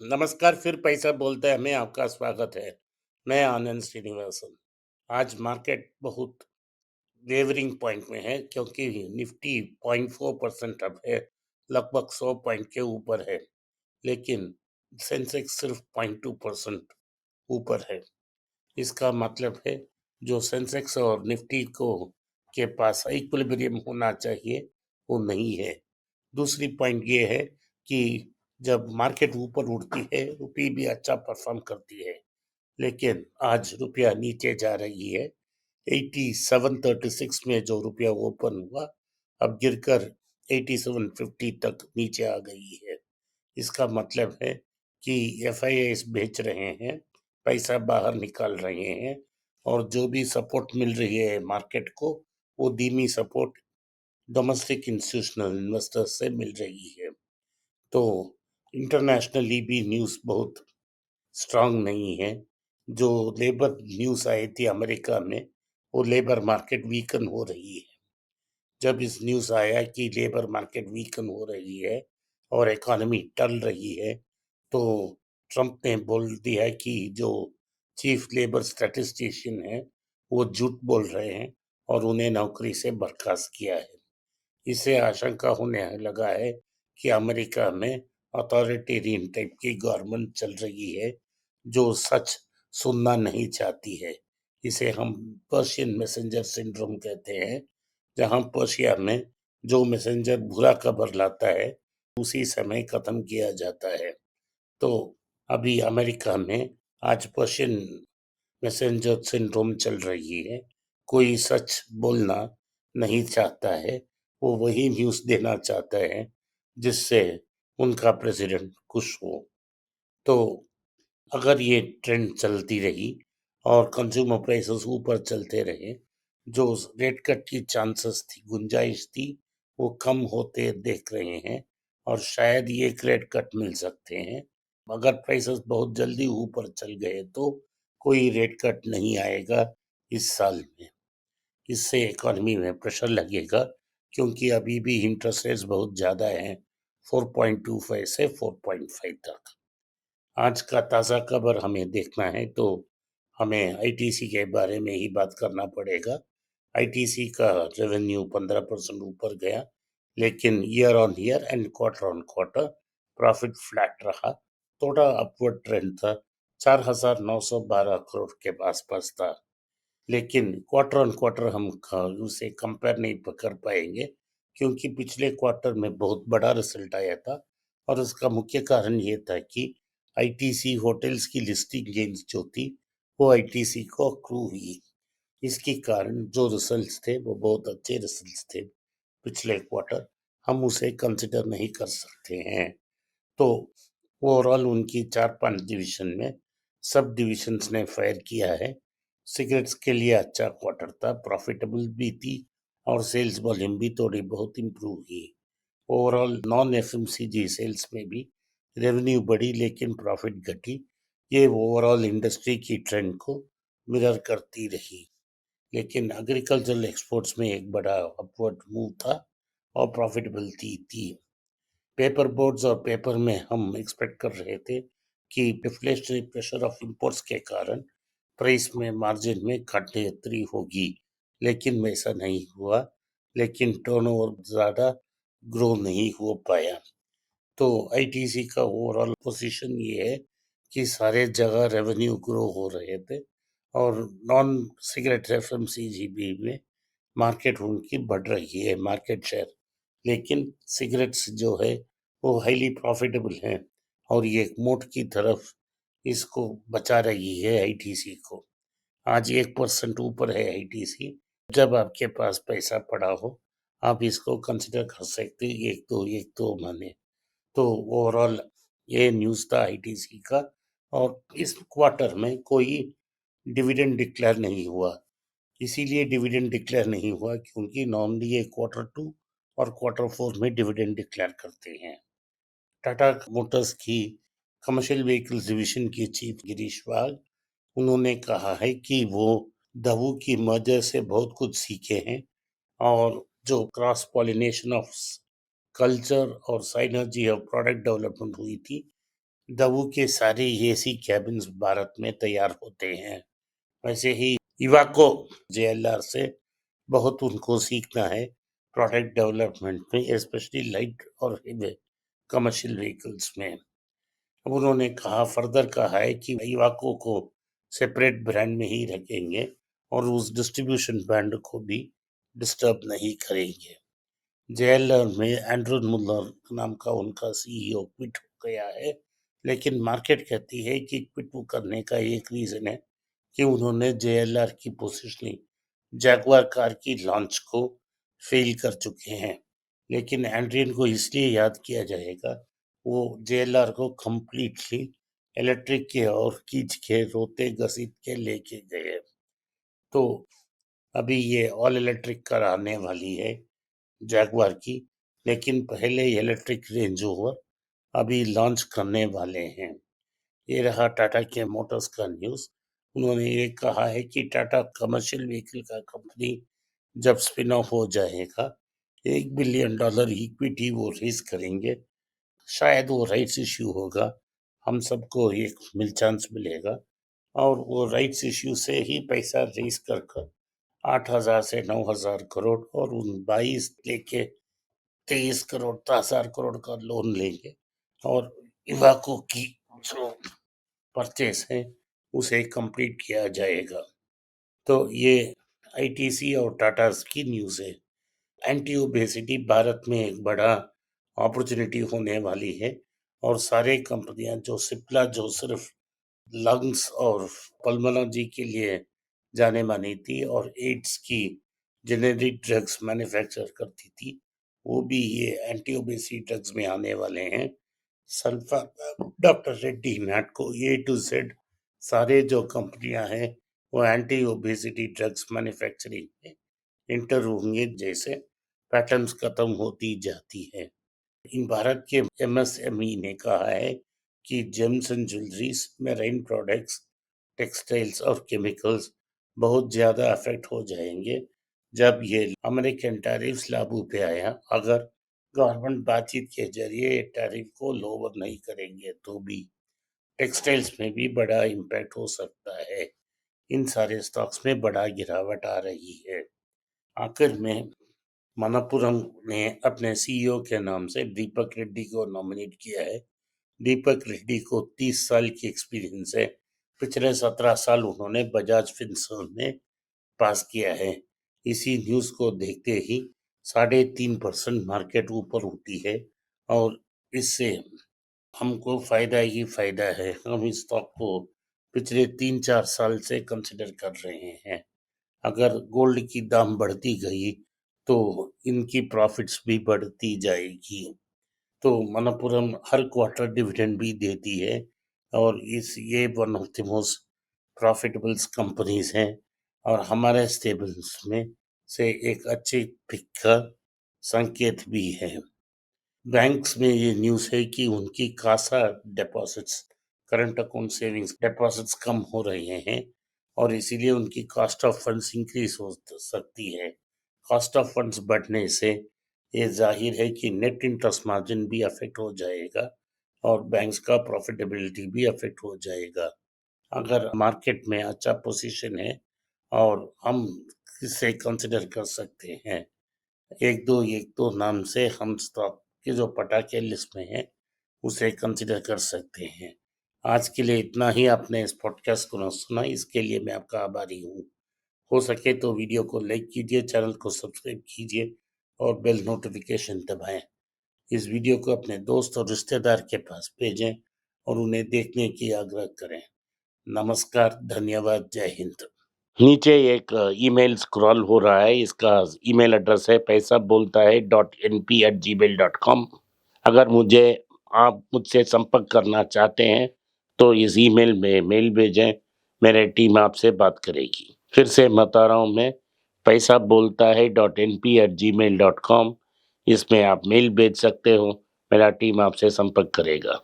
नमस्कार, फिर पैसा बोलते हैं में आपका स्वागत है। मैं आनंद श्रीनिवासन। आज मार्केट बहुत वेवरिंग पॉइंट में है क्योंकि निफ्टी 0.4% अप है, लगभग 100 पॉइंट के ऊपर है, लेकिन सेंसेक्स सिर्फ 0.2% ऊपर है। इसका मतलब है जो सेंसेक्स और निफ्टी को के पास इक्विलिब्रियम होना चाहिए, वो नहीं है। दूसरी पॉइंट ये है कि जब मार्केट ऊपर उड़ती है, रुपये भी अच्छा परफॉर्म करती है, लेकिन आज रुपया नीचे जा रही है। 8736 में जो रुपया ओपन हुआ, अब गिरकर 8750 तक नीचे आ गई है। इसका मतलब है कि एफआईआईस बेच रहे हैं, पैसा बाहर निकाल रहे हैं, और जो भी सपोर्ट मिल रही है मार्केट को, वो धीमी सपोर्ट डोमेस्टिक इंस्टीट्यूशनल इन्वेस्टर्स से मिल रही है। तो इंटरनेशनली भी न्यूज़ बहुत स्ट्रांग नहीं है। जो लेबर न्यूज़ आई थी अमेरिका में, वो लेबर मार्केट वीकन हो रही है। जब इस न्यूज़ आया कि लेबर मार्केट वीकन हो रही है और इकोनॉमी टल रही है, तो ट्रम्प ने बोल दिया कि जो चीफ लेबर स्टैटिस्टिशियन है, वो झूठ बोल रहे हैं और उन्हें नौकरी से बर्खास्त किया है। इससे आशंका होने लगा है कि अमेरिका में अथॉरिटेरियन टाइप की गवर्नमेंट चल रही है, जो सच सुनना नहीं चाहती है। इसे हम पर्शियन मैसेंजर सिंड्रोम कहते हैं, जहां पर्शिया में जो मैसेंजर बुरा खबर लाता है, उसी समय खत्म किया जाता है। तो अभी अमेरिका में आज पर्शियन मैसेंजर सिंड्रोम चल रही है। कोई सच बोलना नहीं चाहता है, वो वही न्यूज़ देना चाहता है जिससे उनका प्रेसिडेंट खुश हो। तो अगर ये ट्रेंड चलती रही और कंज्यूमर प्राइसेस ऊपर चलते रहे, जो रेट कट की चांसेस थी, गुंजाइश थी, वो कम होते देख रहे हैं, और शायद ये एक रेट कट मिल सकते हैं। अगर प्राइसेस बहुत जल्दी ऊपर चल गए तो कोई रेट कट नहीं आएगा इस साल में। इससे इकोनॉमी में प्रेशर लगेगा, क्योंकि अभी भी इंटरेस्ट रेट्स बहुत ज़्यादा हैं, 4.25 से 4.5 तक। आज का ताज़ा खबर हमें देखना है तो हमें आईटीसी के बारे में ही बात करना पड़ेगा। आईटीसी का रेवेन्यू 15% ऊपर गया, लेकिन year on year and quarter on quarter profit flat रहा। थोड़ा अपवर्ड ट्रेंड था, 4,912 करोड़ के आसपास था, लेकिन क्वार्टर ऑन क्वार्टर हम उसे कंपेयर नहीं कर पाएंगे, क्योंकि पिछले क्वार्टर में बहुत बड़ा रिजल्ट आया था, और उसका मुख्य कारण ये था कि आईटीसी होटल्स की लिस्टिंग गेन्स जो थी, वो आईटीसी को अक्रू हुई। इसके कारण जो रिजल्ट्स थे वो बहुत अच्छे रिजल्ट्स थे पिछले क्वार्टर, हम उसे कंसिडर नहीं कर सकते हैं। तो ओवरऑल उनकी 4-5 डिवीजन में सब डिविजन्स ने फायर किया है। सिगरेट्स के लिए अच्छा क्वार्टर था, प्रॉफिटेबल भी थी, और सेल्स वॉल्यूम भी थोड़ी बहुत इम्प्रूव हुई। ओवरऑल नॉन एफएमसीजी सेल्स में भी रेवेन्यू बढ़ी, लेकिन प्रॉफिट घटी। ये ओवरऑल इंडस्ट्री की ट्रेंड को मिरर करती रही। लेकिन एग्रीकल्चरल एक्सपोर्ट्स में एक बड़ा अपवर्ड मूव था और प्रॉफिटेबिलिटी थी। पेपर बोर्ड्स और पेपर में हम एक्सपेक्ट कर रहे थे कि डिफ्लेशनरी प्रेशर ऑफ इंपोर्ट्स के कारण प्राइस में मार्जिन में बढ़ोतरी होगी, लेकिन वैसा नहीं हुआ। लेकिन टर्नओवर ज़्यादा ग्रो नहीं हो पाया। तो आईटीसी का ओवरऑल पोजीशन ये है कि सारे जगह रेवेन्यू ग्रो हो रहे थे, और नॉन सिगरेट एफएमसीजी में मार्केट उनकी बढ़ रही है, मार्केट शेयर। लेकिन सिगरेट्स जो है वो हाईली प्रॉफिटेबल हैं, और ये एक मोट की तरफ इसको बचा रही है आईटीसी को। आज 1% ऊपर है आईटीसी। जब आपके पास पैसा पड़ा हो, आप इसको कंसिडर कर सकते हैं, एक दो महीने। तो ओवरऑल ये न्यूज़ था आईटीसी का। और इस क्वार्टर में कोई डिविडेंड डिक्लेयर नहीं हुआ। इसीलिए डिविडेंड डिक्लेयर नहीं हुआ क्योंकि नॉर्मली ये क्वार्टर टू और क्वार्टर फोर में डिविडेंड डिक्लेयर करते हैं। टाटा मोटर्स की कमर्शियल व्हीकल्स डिवीजन के चीफ गिरीश वाल, उन्होंने कहा है कि वो दवू की मर्जर से बहुत कुछ सीखे हैं, और जो क्रॉस पॉलिनेशन ऑफ कल्चर और साइनर्जी ऑफ प्रोडक्ट डेवलपमेंट हुई थी, दावू के सारे एसी कैबिन्स भारत में तैयार होते हैं। वैसे ही इवाको जेएलआर से बहुत उनको सीखना है प्रोडक्ट डेवलपमेंट में, स्पेशली लाइट और हेवी कमर्शियल व्हीकल्स में। अब उन्होंने कहा, फर्दर कहा है कि इवाको को सेपरेट ब्रांड में ही रखेंगे और उस डिस्ट्रीब्यूशन ब्रांड को भी डिस्टर्ब नहीं करेंगे। जेएलआर में एंड्रू मुलर नाम का उनका सीईओ क्विट हो गया है, लेकिन मार्केट कहती है कि क्विट करने का एक रीजन है कि उन्होंने जेएलआर की पोजीशनिंग जैगवार कार की लॉन्च को फेल कर चुके हैं। लेकिन एंड्रियन को इसलिए याद किया जाएगा, वो जेएलआर को कंप्लीटली इलेक्ट्रिक के और खींच के रोते घसीट के लेके गए। तो अभी ये ऑल इलेक्ट्रिक कार आने वाली है जैगवार की, लेकिन पहले इलेक्ट्रिक रेंज रोवर अभी लॉन्च करने वाले हैं। ये रहा टाटा के मोटर्स का न्यूज़। उन्होंने ये कहा है कि टाटा कमर्शियल व्हीकल का कंपनी जब स्पिन ऑफ हो जाएगा, $1 बिलियन इक्विटी वो रेज करेंगे। शायद वो राइट्स इश्यू होगा, हम सबको एक चांस मिलेगा और वो राइट्स इश्यू से ही पैसा रेज कर 8,000 से 9,000 करोड़ और उन 22 लेके 23,000 का लोन लेंगे और इवाको की जो परचेस है उसे कंप्लीट किया जाएगा। तो ये आईटीसी और टाटा की न्यूज़ है। एंटी ओबेसिटी भारत में एक बड़ा अपॉर्चुनिटी होने वाली है और सारे कंपनियां जो सिप्ला जो सिर्फ लंग्स और पल्मोलॉजी के लिए जाने मानी थी और एड्स की जेनेरिक ड्रग्स मैन्युफैक्चर करती थी, वो भी ये एंटी ओबेसिटी ड्रग्स में आने वाले हैं। सल्फा doctor Reddy Natco A to Z सारे जो कंपनियां हैं वो एंटी ओबेसिटी ड्रग्स मैन्युफैक्चरिंग में इंटर होंगे जैसे पैटर्न्स खत्म होती जाती है। इन भारत के एमएसएमई ने कहा है कि James and jewelleries, marine products, textiles और केमिकल्स बहुत ज़्यादा अफेक्ट हो जाएंगे जब ये अमेरिकन टैरिफ्स लागू पे आया। अगर गवर्नमेंट बातचीत के जरिए टैरिफ को लोअर नहीं करेंगे तो भी टेक्सटाइल्स में भी बड़ा इम्पैक्ट हो सकता है। इन सारे स्टॉक्स में बड़ा गिरावट आ रही है। आखिर में मनप्पुरम ने अपने सीईओ के नाम से दीपक रेड्डी को नॉमिनेट किया है। दीपक रेड्डी को 30 साल की एक्सपीरियंस है। पिछले 17 साल उन्होंने बजाज फिनसर्व में पास किया है। इसी न्यूज़ को देखते ही 3.5% मार्केट ऊपर उठी है और इससे हमको फायदा ही फायदा है। हम इस स्टॉक को पिछले 3-4 साल से कंसिडर कर रहे हैं। अगर गोल्ड की दाम बढ़ती गई तो इनकी प्रॉफिट्स भी बढ़ती जाएगी। तो मनप्पुरम हर क्वार्टर डिविडेंड भी देती है और ये one of the most profitables companies हैं और हमारे स्टेबल्स में से एक अच्छी पिक का संकेत भी है। बैंक्स में ये न्यूज़ है कि उनकी CASA deposits, current account savings deposits कम हो रहे हैं और इसीलिए उनकी कॉस्ट ऑफ फंड्स इंक्रीज हो सकती है। कॉस्ट ऑफ फंड्स बढ़ने से ये जाहिर है कि नेट इंटरेस्ट मार्जिन भी अफेक्ट हो जाएगा और बैंक्स का प्रॉफिटेबिलिटी भी अफेक्ट हो जाएगा। अगर मार्केट में अच्छा पोजीशन है और हम इसे कंसिडर कर सकते हैं, एक दो नाम से हम स्टॉक के जो पटाखे लिस्ट में है उसे कंसिडर कर सकते हैं। आज के लिए इतना ही। आपने इस पॉडकास्ट को सुना, इसके लिए मैं आपका आभारी हूँ। हो सके तो वीडियो को लाइक कीजिए, चैनल को सब्सक्राइब कीजिए और बेल नोटिफिकेशन दबाएं। इस वीडियो को अपने दोस्त और रिश्तेदार के पास भेजें और उन्हें देखने की आग्रह करें। नमस्कार, धन्यवाद, जय हिंद। नीचे एक ईमेल स्क्रॉल हो रहा है, इसका ईमेल एड्रेस है पैसा बोलता है .np@gmail.com। अगर आप मुझसे संपर्क करना चाहते हैं तो इस ईमेल में मेल भेजें, मेरी टीम आपसे बात करेगी। फिर से बता रहा हूँ मैं, पैसा बोलता है .np@gmail.com। इसमें आप मेल भेज सकते हो, मेरा टीम आपसे संपर्क करेगा।